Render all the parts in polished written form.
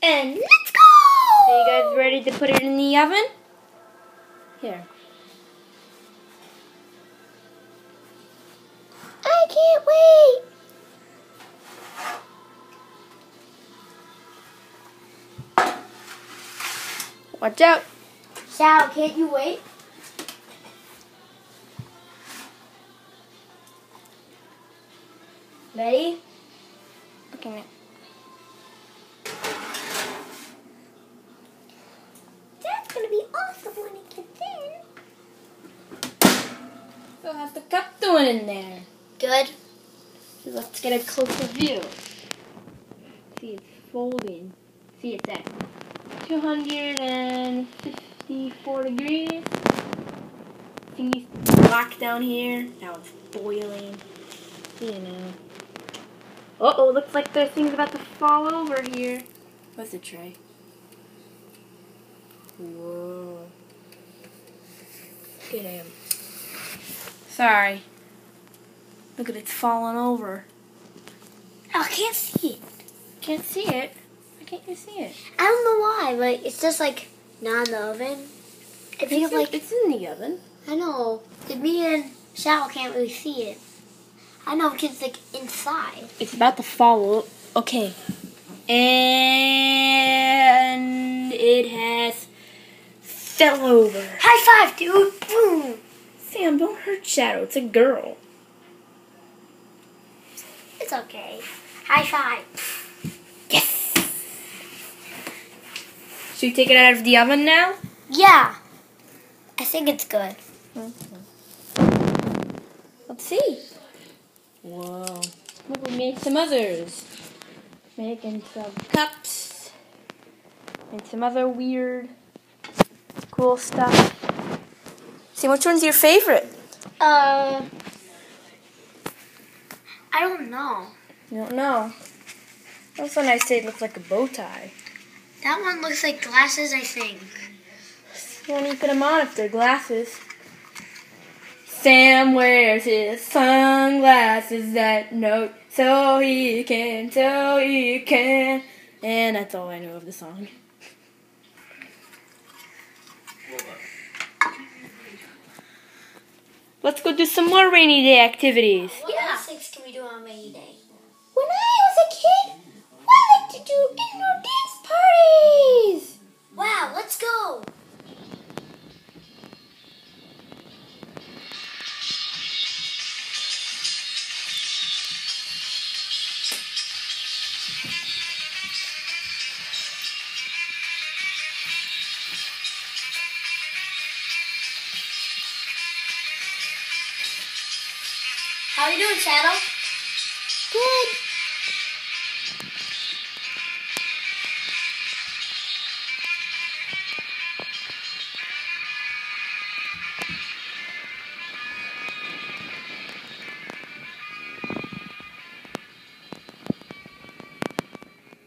And let's go! Are you guys ready to put it in the oven? Here. I can't wait! Watch out. Sal, can't you wait? Ready? Okay. That's gonna be awesome when it gets in. So how's the cup doing in there? Good. So let's get a closer view. See, it's folding. See, it's at 254 degrees. See, it's black down here. Now it's boiling. You know. Uh-oh, looks like the thing's about to fall over here. What's the tray? Whoa. Look at him. Sorry. Look at it, it's falling over. I can't see it. Can't see it? Why can't you see it? I don't know why, but it's just like not in the oven. It feels like it's in the oven. I know. Me and Sal can't really see it. I know because it's like inside. It's about to fall. Okay. And it has fell over. High five, dude! Boom! Sam, don't hurt Shadow. It's a girl. It's okay. High five. Yes! Should we take it out of the oven now? Yeah. I think it's good. Let's see. Whoa. Look, we made some others. Making some cups. And some other weird, cool stuff. See, which one's your favorite? I don't know. You don't know. That's one I say it looks like a bow tie. That one looks like glasses, I think. You won't even put them on if they're glasses. Sam wears his sunglasses at night so he can. And that's all I know of the song. Let's go do some more rainy day activities. What other things can we do on rainy day? When I was a kid, I liked to do indoor dance parties. Wow, let's go. How are you doing, Shadow? Good.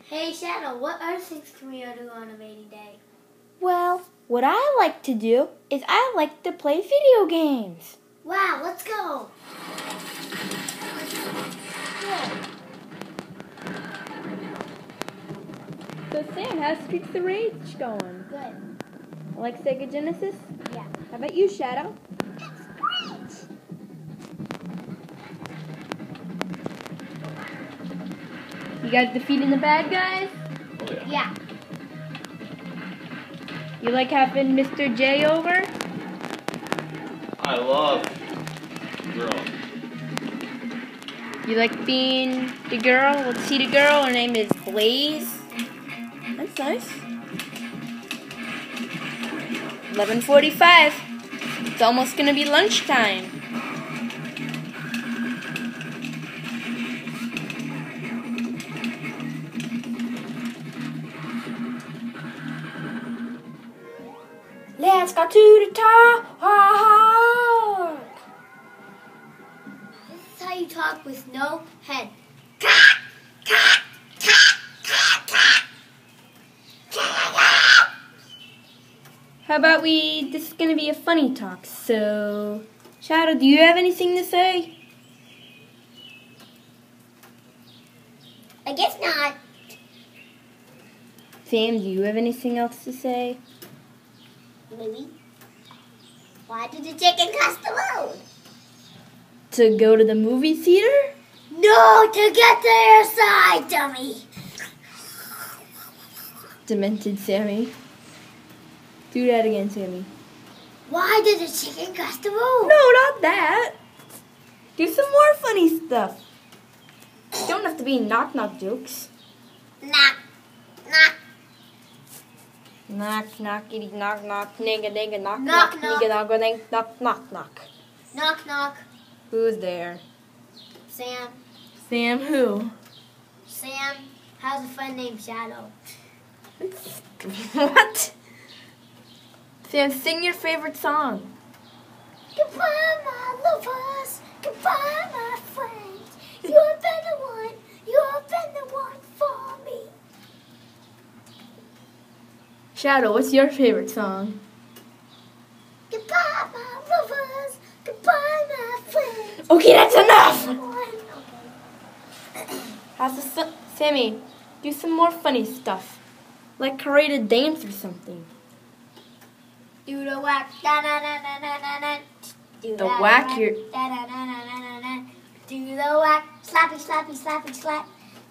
Hey, Shadow, what other things can we do on a rainy day? Well, what I like to do is I like to play video games. Wow, let's go. So Sam, how's Streets of Rage going? Good. Like Sega Genesis? Yeah. How about you, Shadow? It's great. You guys defeating the bad guys? Oh, yeah. Yeah. You like having Mr. J over? I love girls. You like being the girl? Let's see the girl. Her name is Blaze. That's nice. 11:45. It's almost gonna be lunchtime. Let's go to the top. This is how you talk with no head. How about this is going to be a funny talk, so... Shadow, do you have anything to say? I guess not. Sam, do you have anything else to say? Maybe. Why did the chicken cross the road? To go to the movie theater? No, to get to your side, dummy. Demented Sammy. Do that again, Sammy. Why did the chicken cross the road? No, not that. Do some more funny stuff. Don't have to be knock-knock jokes. Knock, knock. Knock, knockity, knock, knock, nigga, nigga, knock, Knock, knock, knock. nigga, knock, knock, knock, knock, knock. Knock, knock. Who's there? Sam. Sam who? Sam has a friend named Shadow. What? Sam, sing your favorite song. Goodbye, my lovers. Goodbye, my friends. You have been the one. You have been the one for me. Shadow, what's your favorite song? Goodbye, my lovers. Goodbye, my friends. Okay, that's enough! Okay. Sammy, do some more funny stuff. Like create a dance or something. Do the whack, da da da da da da da. Do The whack, you're... da da da da da da. Do the whack, slappy, slappy, slappy, slap.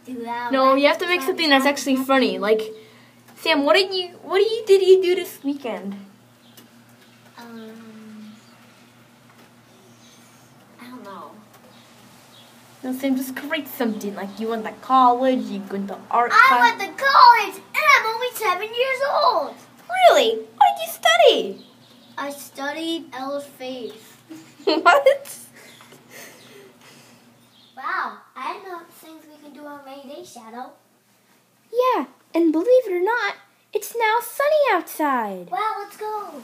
Do the No, whack, you have to make slappy, something that's slappy, actually slap. funny. Like, Sam, what did you do this weekend? I don't know. No, Sam, just create something. Like you went to college, you went to art I class. went to college and I'm only 7 years old. Really? What did you study? I studied Ella's Faith. What? Wow, I know things we can do on rainy day, Shadow. Yeah, and believe it or not, it's now sunny outside. Wow, let's go.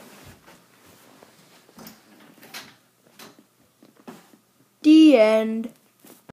The end.